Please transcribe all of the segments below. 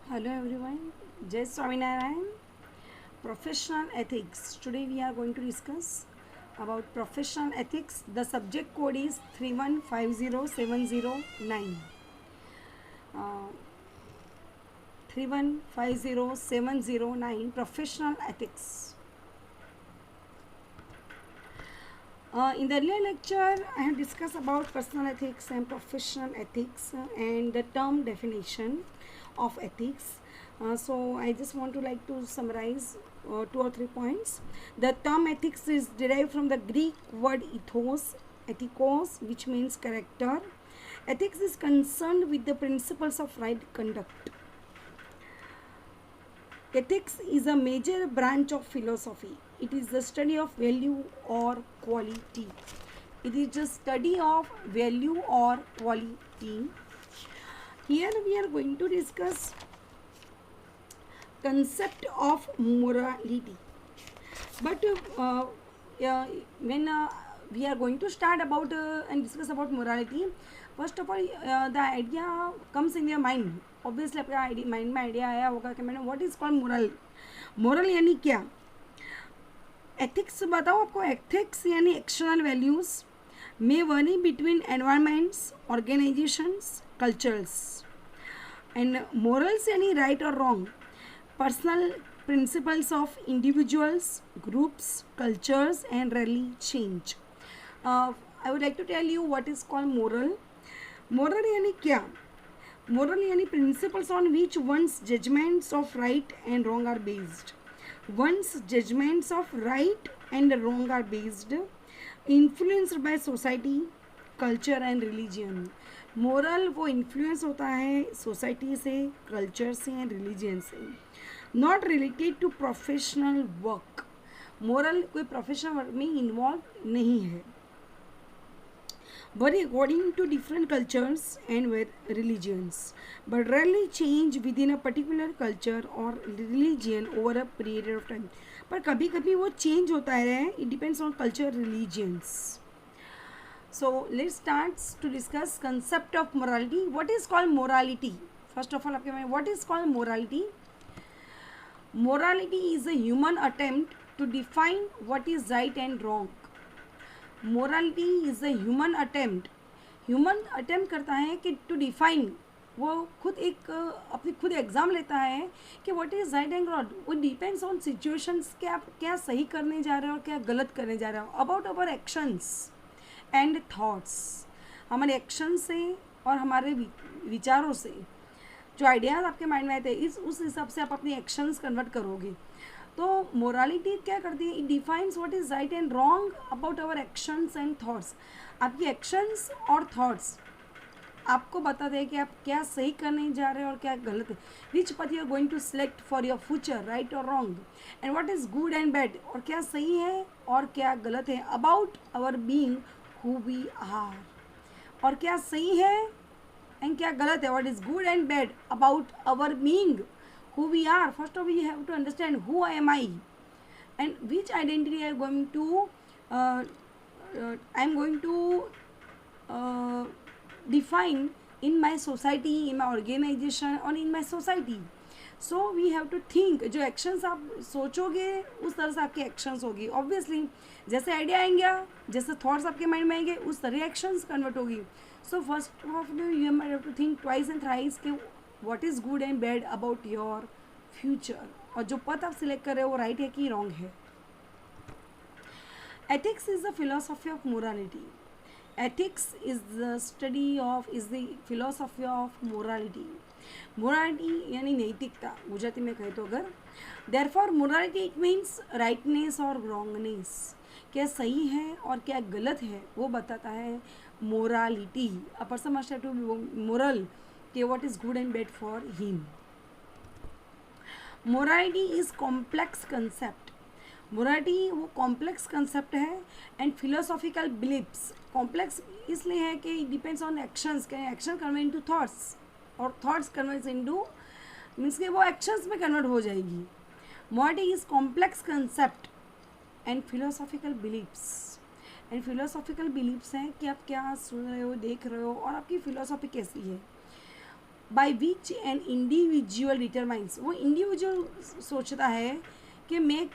Hello everyone, Jai Swaminarayan. Professional ethics. Today we are going to discuss about professional ethics. The subject code is 3150709. Uh, 3150709 Professional ethics. In the earlier lecture, I have discussed about personal ethics and professional ethics and the term definition of ethics. So I just want to like to summarize two or three points. The term ethics is derived from the Greek word ethikos, which means character. Ethics is concerned with the principles of right conduct. Ethics is a major branch of philosophy. It is the study of value or quality. It is the study of value or quality. Here we are going to discuss concept of morality. But when we are going to start about and discuss about morality, first of all the idea comes in your mind. Obviously आपका mind में idea आया होगा कि मैंने what is called moral. Moral यानी क्या? Ethics बताओ आपको. एथिक्स यानी actional values may vary between environments, organisations, cultures. And morals यानी राइट और wrong, personal principles of individuals, groups, cultures and rarely change. I would like to tell you what is called moral. Moral यानी क्या? Moral यानी principles on which one's judgments of right and wrong are based. One's judgments of right and wrong are based, influenced by society, culture and religion. Moral वो influence होता है society से, culture से and religion से. Not related to professional work. Moral कोई professional work में involve नहीं है, but according to different cultures and religions, but rarely change within a particular culture or religion over a period of time. पर कभी कभी वो change होता है. It depends on culture, religions. So let's start to discuss concept of morality. What is called morality? First of all, आपके में what is called morality? Morality is a human attempt to define what is right and wrong. Morality is a human attempt. Human attempt करता है कि to define, वो खुद एक अपनी खुद एग्ज़ाम लेता है कि what is right and wrong. वो depends on situations कि आप क्या सही करने जा रहे हो और क्या गलत करने जा रहे हो. About our actions and thoughts, हमारे एक्शन से और हमारे विचारों से जो आइडियाज़ आपके माइंड में आते हैं उस हिसाब से आप अपनी एक्शंस कन्वर्ट करोगे. तो मोरालिटी क्या करती है? It defines what is right and wrong about our actions and thoughts. आपकी एक्शंस और थॉट्स आपको बताते हैं कि आप क्या सही करने जा रहे हो और क्या गलत है. Which path you are going to select for your future, right और wrong, and what is good and bad, और क्या सही है और क्या गलत है about our being who we are. और क्या सही है एंड क्या गलत है, what is good and bad about our being who we are. First of all, we have to understand who am I and which identity I am going to uh, define in my society, in my organization or in my society. So we have to think. जो actions आप सोचोगे उस तरह से आपके actions होगी. Obviously जैसे idea आएंगे, जैसे थॉट्स आपके माइंड में आएंगे, उस तरह एक्शंस कन्वर्ट होगी. So first of you have to think twice and thrice कि what is good and bad about your future, और जो पथ आप सिलेक्ट कर रहे हो वो राइट है कि रॉन्ग है. Ethics is the philosophy of morality. Ethics is the study of, is the philosophy of morality. Morality यानी नैतिकता गुजराती में कहे तो अगर. Therefore morality it means rightness और रॉन्गनेस. क्या सही है और क्या गलत है वो बताता है morality. A person must have to be moral कि what is good and bad for him. Morality is complex concept. Morality वो कॉम्प्लेक्स कंसेप्ट है एंड फिलोसॉफिकल बिलीव्स. कॉम्प्लेक्स इसलिए है कि it depends on actions. Can action convert into thoughts और thoughts convert into means कि वो actions में convert हो जाएगी. Morality is complex concept and philosophical believes. And philosophical believes हैं कि आप क्या सुन रहे हो, देख रहे हो और आपकी फिलोसॉफी कैसी है. By which an individual determines, वो इंडिविजुअल सोचता है कि मैं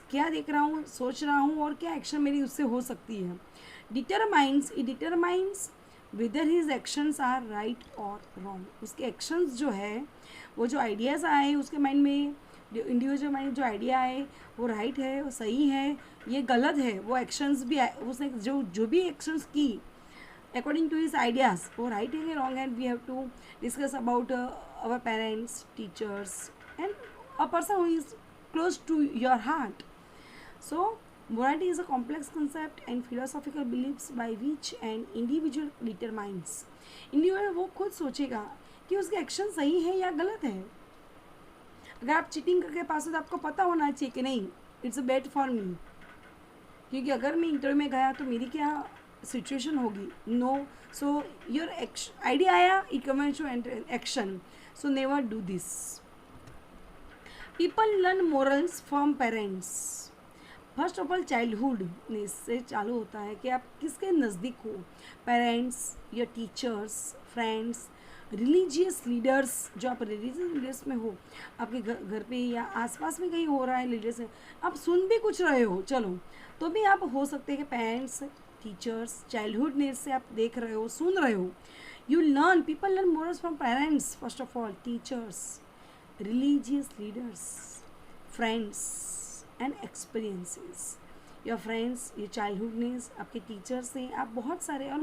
क्या देख रहा हूँ, सोच रहा हूँ और क्या एक्शन मेरी उससे हो सकती है. Determines, it determines whether his actions are right और रॉन्ग. उसके एक्शंस जो है, वो जो आइडियाज़ आए उसके माइंड में, जो इंडिविजुअल माइंड जो आइडिया आए वो राइट है, वो सही है, ये गलत है. वो एक्शंस भी उसने जो भी एक्शंस की अकॉर्डिंग टू हिज आइडियाज़, वो राइट है कि रॉन्ग है. We have to discuss about our parents, teachers and a person who is close to your heart. So morality is a complex concept and philosophical beliefs by which an individual determines. Individual वो खुद सोचेगा कि उसके action सही है या गलत है. अगर आप चीटिंग करके पास हो तो आपको पता होना चाहिए कि नहीं, इट्स बैड फॉर मी, क्योंकि अगर मैं इंटरव्यू में गया तो मेरी क्या सिचुएशन होगी. नो, सो योर आइडिया आया, it comments to action, so never do this. People learn morals from parents. First of all childhood से चालू होता है कि आप किसके नज़दीक हो. पेरेंट्स, या टीचर्स, फ्रेंड्स, रिलीजियस लीडर्स, जो आप रिलीजियस लीडर्स में हो, आपके घर पे या आसपास में कहीं हो रहा है लीडर्स, आप सुन भी कुछ रहे हो चलो, तो भी आप हो सकते हैं कि पेरेंट्स, टीचर्स, चाइल्डहुड ने से आप देख रहे हो, सुन रहे हो. You learn, people learn morals from parents first of all, teachers, religious leaders, friends and experiences. Your friends, ये चाइल्डहुडनेस, आपके टीचर्स से, आप बहुत सारे, और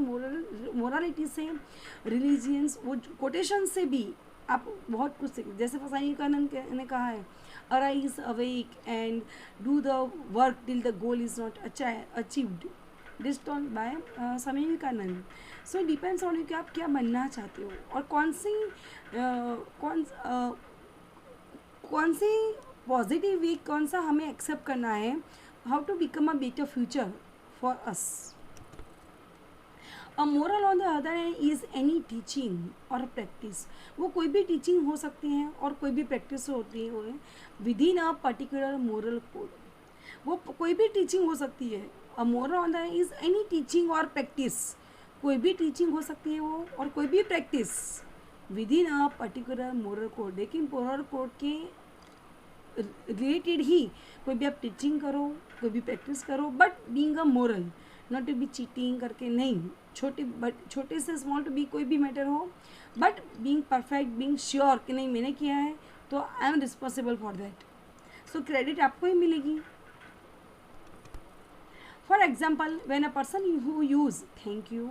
मोरालिटी से, रिलीजियंस, वो कोटेशन से भी आप बहुत कुछ सीख. जैसे स्वामी विवेकानंद ने कहा है, arise awake and do the work till the goal is not achieved. This tone by Swami Vivekananda. So depends on you कि आप क्या बनना चाहते हो और कौन सी पॉजिटिव वे, कौन सा हमें एक्सेप्ट करना है. How to become a better future for us. A moral on the other hand is any teaching और प्रैक्टिस. वो कोई भी टीचिंग हो सकती है और कोई भी प्रैक्टिस होती है with in a particular moral code. वो कोई भी टीचिंग हो सकती है. अ moral on the is any teaching और प्रैक्टिस. कोई भी टीचिंग हो सकती है वो, और कोई भी practice within a particular moral code. लेकिन मोरल कोड के रिलेटेड ही कोई भी आप टीचिंग करो, कोई भी प्रैक्टिस करो, but being a moral, not to be cheating करके नहीं. छोटे से स्मॉल टू बी कोई भी मैटर हो, but being perfect, being sure कि नहीं मैंने किया है तो I am responsible for that. So credit आपको ही मिलेगी. For example, when a person who use thank you,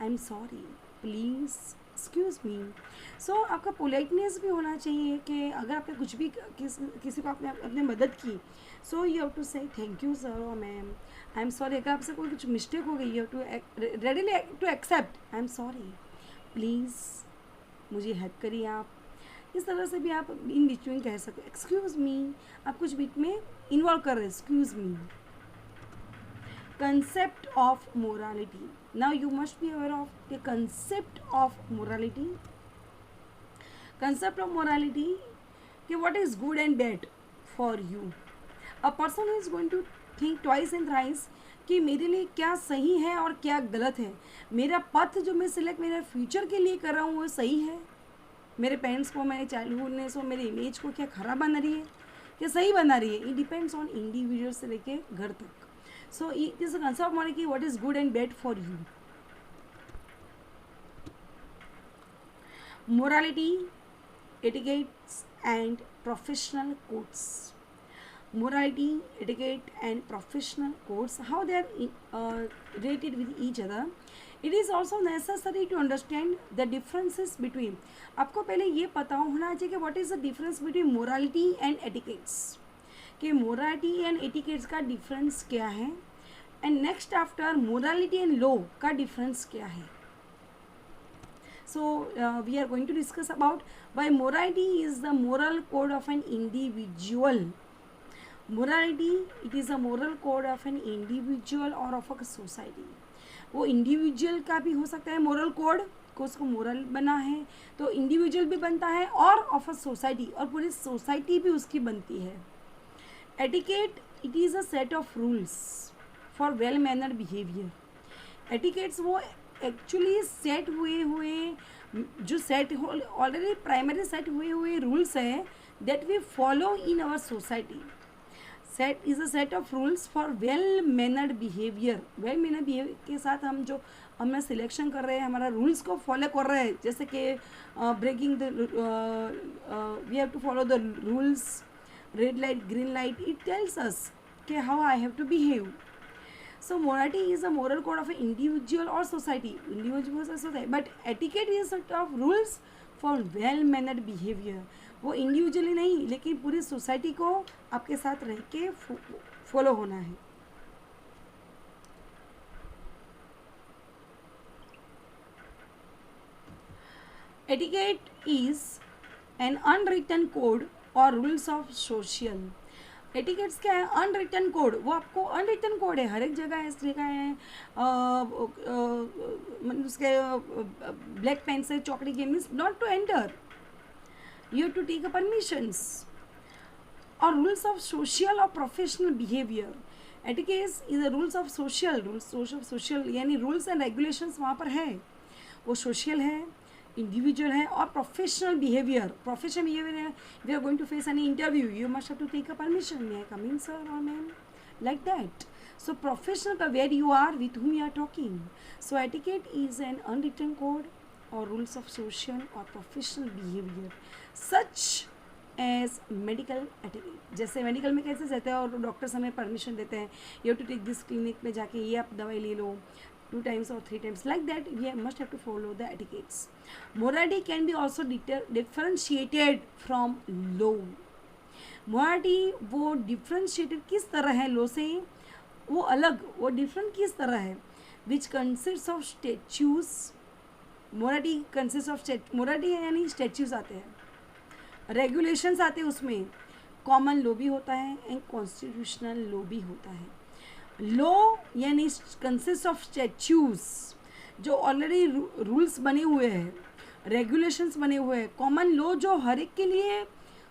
I am sorry, please, excuse me. So आपका पोलाइटनेस भी होना चाहिए कि अगर आपने कुछ भी किसी को आपने मदद की, so you have to say thank you sir और मैम, आई एम सॉरी. अगर आपसे कोई कुछ मिस्टेक हो गई, you have to readily to accept, I am sorry, please मुझे हेल्प करिए आप. इस तरह से भी आप इन बिटवीन कह सकते. एक्सक्यूज़ मी, आप कुछ बीच में इन्वॉल्व कर रहे हैं, excuse me. Concept of morality. Now you must be aware of the concept of morality. Concept of morality, कि what is good and bad for you. A person is going to think twice and thrice कि मेरे लिए क्या सही है और क्या गलत है. मेरा पथ जो मैं सिलेक्ट मेरे फ्यूचर के लिए कर रहा हूँ वो सही है. मेरे पेरेंट्स को, मेरे चाइल्डहुडनेस और मेरे इमेज को क्या खराब बना रही है, क्या सही बना रही है. इट डिपेंड्स ऑन इंडिविजुअल से लेके घर तक. So it is a concept of morality, what is good and bad for you. Morality, etiquettes and professional codes. Morality, etiquette and professional codes, how they are related with each other. It is also necessary to understand the differences between. आपको पहले ये पता होना चाहिए कि what is the difference between morality and etiquettes. कि morality and etiquettes का difference क्या है, and next after morality and law का डिफरेंस क्या है. So we are going to discuss about why morality is the moral code of an individual. Morality, it is a moral code of an individual और of a society. वो individual का भी हो सकता है मोरल कोड, को उसको moral बना है तो इंडिविजुअल भी बनता है, और ऑफ अ सोसाइटी, और पूरी सोसाइटी भी उसकी बनती है. Etiquette, it is a set of rules for well mannered behavior. Etiquettes वो एक्चुअली सेट हुए जो सेट ऑलरेडी प्राइमरी सेट हुए हुए रूल्स हैं that we follow in our society. Set is a set of rules for well mannered behaviour. Well mannered behaviour के साथ हम जो हमने सिलेक्शन कर रहे हैं, हमारा रूल्स को फॉलो कर रहे हैं, जैसे कि breaking the we have to follow the rules, red light green light, it tells us कि how I have to behave. So morality is a moral code of an individual or society. Individuals or society. But etiquette is a set of rules for well-mannered behavior. वो individually नहीं लेकिन पूरी society को आपके साथ रह के follow होना है. Etiquette is an unwritten code or rules of social. Etiquettes क्या है? Unwritten code. वो आपको अनरिटन कोड है, हर एक जगह इस लिखा है. उसके ब्लैक पेन से चौकड़ी के means not to enter, you have to take a permissions. और रूल्स ऑफ सोशल और professional behaviour. Etiquettes is the rules of social. Rules of social यानी रूल्स एंड रेगुलेशंस वहाँ पर है, वो सोशल है, इंडिविजुअल है. और प्रोफेशनल बिहेवियर. प्रोफेशनल बिहेवियर है, we are going to face any interview, you must have to take a permission, may I come in sir और ma'am, like that. So professional का where you are, with whom you are talking. So etiquette is an unwritten code or rules of social or professional behavior such as medical etiquette. जैसे medical में कैसे रहते हैं और doctors हमें permission देते हैं, you have to take this clinic में जाके ये आप दवाई ले लो 2 times or 3 times, like that we must have to follow the etiquettes. Morality can be also differentiated from law. Morality वो differentiated किस तरह है law से, वो अलग, वो different किस तरह है, which consists of statutes. Morality consists of morality यानी statutes आते हैं, regulations आते हैं, उसमें common law भी होता है and constitutional law भी होता है. लॉ यानी कंसिस्ट ऑफ स्टैट्यूज, जो ऑलरेडी रूल्स बने हुए हैं, रेगुलेशंस बने हुए हैं. कॉमन लॉ जो हर एक के लिए,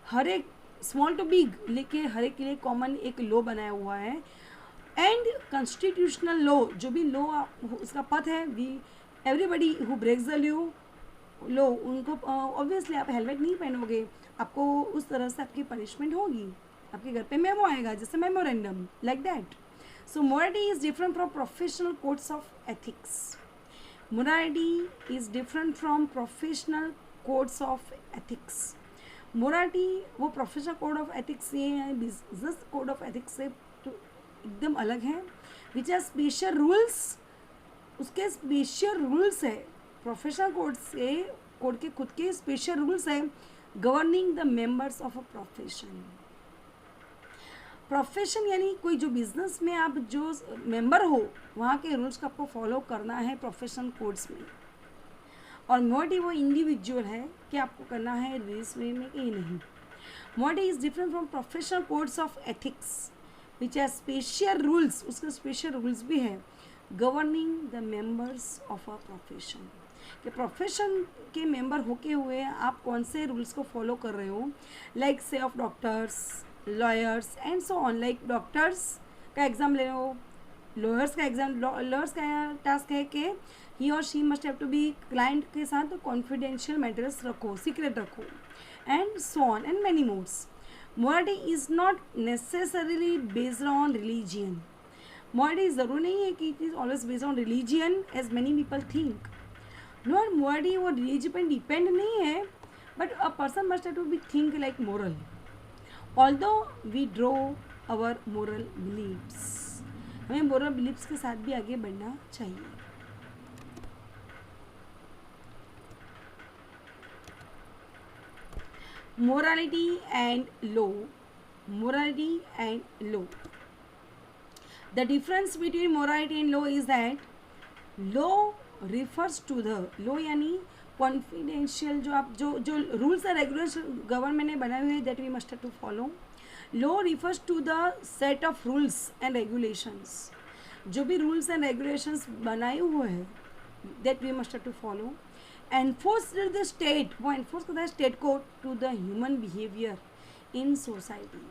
हर एक स्मॉल टू बिग लेके हर एक के लिए कॉमन एक लॉ बनाया हुआ है. एंड कॉन्स्टिट्यूशनल लॉ, जो भी लॉ उसका पथ है, we everybody who breaks the law, उनको ऑब्वियसली आप हेलमेट नहीं पहनोगे, आपको उस तरह से आपकी पनिशमेंट होगी, आपके घर पे मेमो आएगा, जैसे memorandum, like that. So morality is different from professional codes of ethics. Morality is different from professional codes of ethics. Morality वो professional code of ethics से या business code of ethics से तो एकदम अलग है. Which has special rules, उसके special rules है. Professional code से code के खुद के special rules है governing the members of a profession. Profession यानी कोई जो बिजनेस में आप जो मेंबर हो, वहाँ के रूल्स को आपको फॉलो करना है प्रोफेशनल कोड्स में. और मोडी वो इंडिविजुअल है कि आपको करना है रिलीज वे में कि नहीं. मोडी is different from professional codes of ethics which are special rules. उसके स्पेशल रूल्स भी है governing the members of a profession. कि प्रोफेशन के मेंबर होके हुए आप कौन से रूल्स को फॉलो कर रहे हो, लाइक से of doctors, lawyers and so on. Like doctors का एग्ज़ाम ले लो, लॉयर्स का एग्ज़ाम, लॉयर्स का टास्क है कि ही और she must have to be client के साथ कॉन्फिडेंशियल मैटर्स रखो, सीक्रेट रखो, and so on and many modes. Morality is not necessarily based on religion. Morality ज़रूर नहीं है कि it is always based on religion as many people think. Not morality वो religion पर डिपेंड नहीं है, but a person must have to be think like moral. Although we draw our moral beliefs, हमें moral beliefs के साथ भी आगे बढ़ना चाहिए. Morality and law. Morality and law. The difference between morality and law is that law refers to the law यानी confidential जो आप जो रूल्स एंड रेगुलेशन गवर्नमेंट ने बनाए हुए हैं that we must have to follow. Law refers to the set of rules and regulations. जो भी रूल्स एंड रेगुलेशंस बनाए हुए हैं that we must have to follow. Enforce the state, वो एनफोर्स करता है स्टेट को to the human behaviour in society.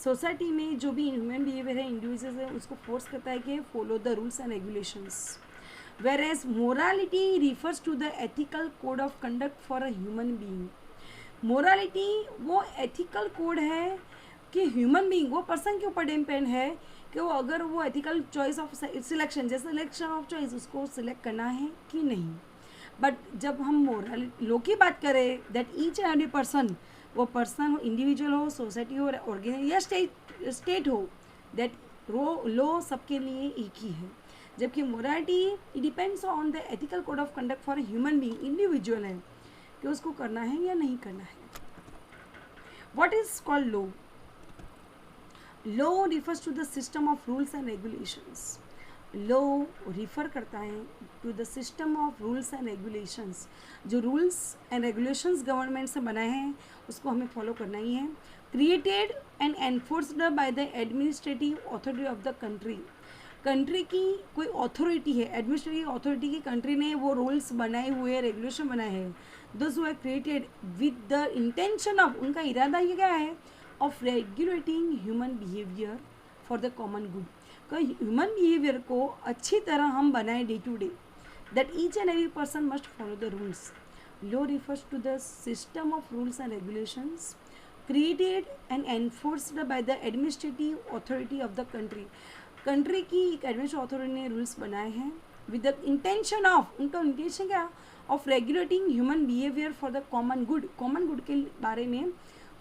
Society में जो भी ह्यूमन बिहेवियर है, इंडिविजुअल्स है, उसको फोर्स करता है कि follow the rules and regulations. whereas morality refers to the ethical code of conduct for a human being. Morality वो एथिकल कोड है कि ह्यूमन बीइंग, वो पर्सन के ऊपर डिपेंड है कि वो अगर वो एथिकल चॉइस ऑफ सिलेक्शन, जैसे सिलेक्शन ऑफ चॉइस, उसको सिलेक्ट करना है कि नहीं. बट जब हम मोरालिटी लॉ की बात करें, that each and every person, वो पर्सन हो, इंडिविजुअल हो, सोसाइटी हो, ऑर्गेनाइज या स्टेट हो, दैट लॉ सबके लिए एक ही है. जबकि morality it depends on the ethical code of conduct for human being, individual है कि उसको करना है या नहीं करना है. What is called law? Law refers to the system of rules and regulations. Law refer करता है to the system of rules and regulations. जो रूल्स एंड रेगुलेशंस गवर्नमेंट से बनाए हैं उसको हमें फॉलो करना ही है. Created and enforced by the administrative authority of the country. Country की कोई अथॉरिटी है, एडमिनिस्ट्रेटिव अथॉरिटी की कंट्री ने वो रूल्स बनाए हुए, रेगुलेशन बनाए हैं. Those who are created with the intention of, उनका इरादा ये क्या है, of regulating human behaviour for the common good. Human behaviour को अच्छी तरह हम बनाएं day, that each and every person must follow the rules. Law refers to the system of rules and regulations created and enforced by the administrative authority of the country. Country की एक administrative authority ने rules बनाए हैं with the intention of, उनका intention क्या, of regulating human behaviour for the common good. Common good के बारे में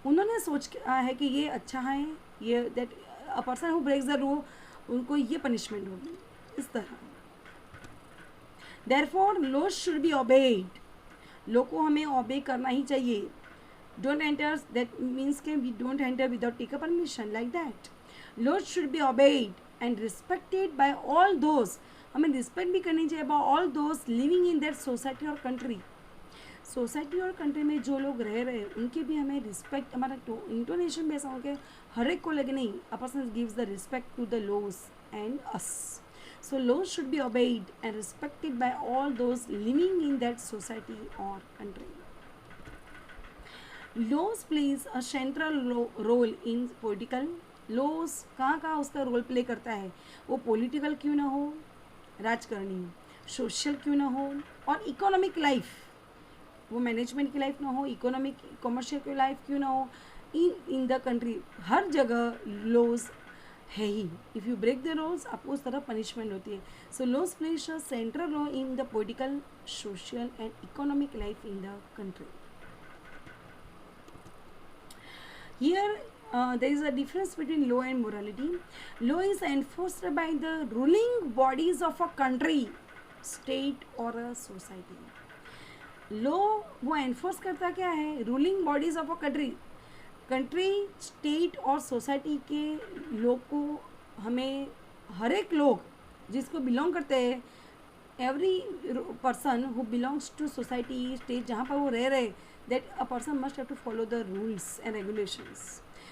उन्होंने सोच है कि ये अच्छा है, ये that a person who breaks the rule, उनको ये पनिशमेंट होगी, इस तरह. Therefore law should be obeyed. Law को हमें ओबे करना ही चाहिए. डोंट एंटर, दैट मीन्स के we don't enter without take a permission, like that. Law should be obeyed and respected by all those. हमें रिस्पेक्ट भी करनी चाहिए by all those living in that society और country. Society और country में जो लोग रह रहे हैं उनके भी हमें रिस्पेक्ट, हमारा इंटोनेशन भी ऐसा हो कि हर एक को लगे नहीं, a person gives the respect to the laws and us. So laws should be obeyed and respected by all those living in that society और country. Laws plays a central role in political. Laws कहाँ उसका role play करता है, वो political क्यों ना हो, राजकारणी, सोशल क्यों ना हो, और इकोनॉमिक लाइफ, वो मैनेजमेंट की लाइफ ना हो, इकोनॉमिक कॉमर्शियल की लाइफ क्यों ना हो, इन द कंट्री हर जगह लॉज है ही. If you break the laws आपको उस तरह पनिशमेंट होती है. So laws plays a central role in the political, social and economic life in the country. Here there is a difference between law and morality. Law is enforced by the ruling bodies of a country, state or a society. Law वो enforce करता क्या है, ruling bodies of a country, country, state और society के लोग को, हमें हर एक लोग जिसको बिलोंग करते हैं, every person who belongs to society, state, जहाँ पर वो रह रहे, that a person must have to follow the rules and regulations.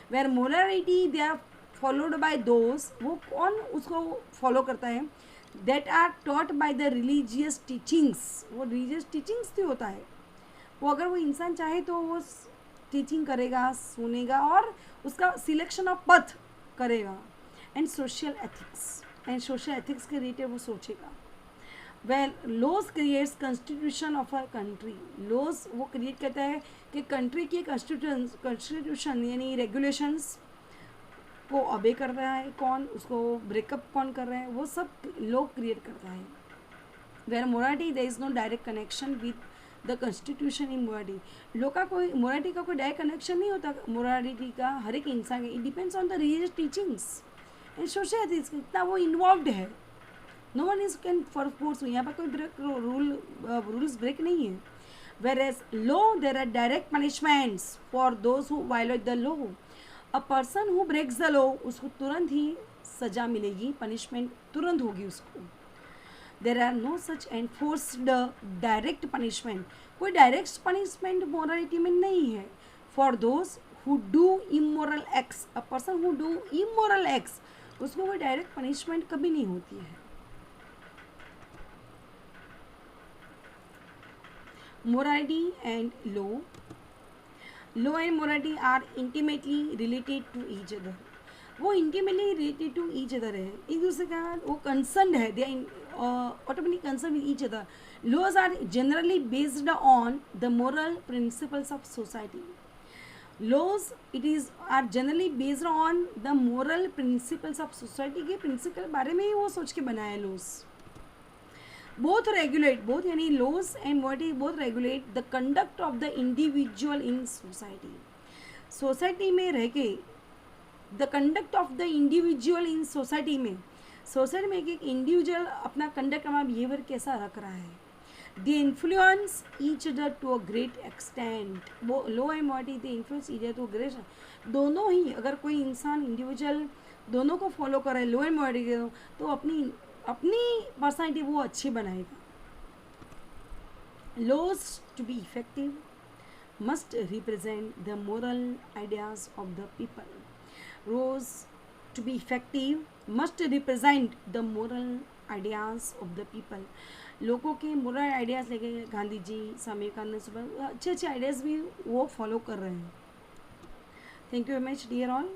Where morality they are followed by those, वो कौन उसको फॉलो करता है, that are taught by the religious teachings. वो religious teachings से होता है, वो अगर वो इंसान चाहे तो वो टीचिंग करेगा, सुनेगा और उसका सिलेक्शन ऑफ पथ करेगा. And social ethics, and social ethics के रिलेटेड वो सोचेगा. Well laws creates constitution of a country. Laws वो क्रिएट करता है कि कंट्री की कॉन्स्टिट्यूशन यानी रेगुलेशंस को ओबे कर रहा है कौन, उसको ब्रेकअप कौन कर रहा है, वो सब लोग क्रिएट करता है. Where morality there is no direct connection with the constitution in morality. लोग का कोई मोरालिटी का कोई डायरेक्ट कनेक्शन नहीं होता मोरालिटी का हर एक इंसान का. It depends on the religious teachings and social ethics, कितना वो इन्वॉल्व है. No one is can for force, यहाँ पर कोई रूल्स ब्रेक नहीं है. Whereas law there are direct punishments for those who violate the law. A person who breaks the law, उसको तुरंत ही सजा मिलेगी, पनिशमेंट तुरंत होगी उसको. There are no such enforced direct punishment. कोई डायरेक्ट पनिशमेंट मोरालिटी में नहीं है for those who do immoral acts. A person who do immoral acts, उसको कोई डायरेक्ट पनिशमेंट कभी नहीं होती है. Morality and law. Law and morality are intimately related to each other. वो intimately related to each other है, एक दूसरे का वो concerned है, they are automatically concerned with each other. Laws are generally based on the moral principles of society. Laws are generally based on the moral principles of society के principle बारे में ही वो सोच के बनाया लॉज. बोथ रेगुलेट, बोथ यानी laws and what is both regulate the conduct of the individual in society. Society में रह के the conduct of the individual in society में एक इंडिविजुअल अपना कंडक्ट, अपना बिहेवियर कैसा रख रहा है. They influence each other to a great extent. वो law and modernity they influence each other to great. दोनों ही, अगर कोई इंसान इंडिविजुअल दोनों को फॉलो कर रहा है, लो एंड मॉडर्निटी, तो अपनी पर्सनैलिटी वो अच्छी बनाएगा. Laws to be effective must represent the moral ideas of the people. Laws to be effective must represent the moral ideas of the people. लोगों के moral ideas लेके गांधी जी, स्वामी विवेकानंद, अच्छे आइडियाज़ भी वो फॉलो कर रहे हैं. Thank you very much dear all.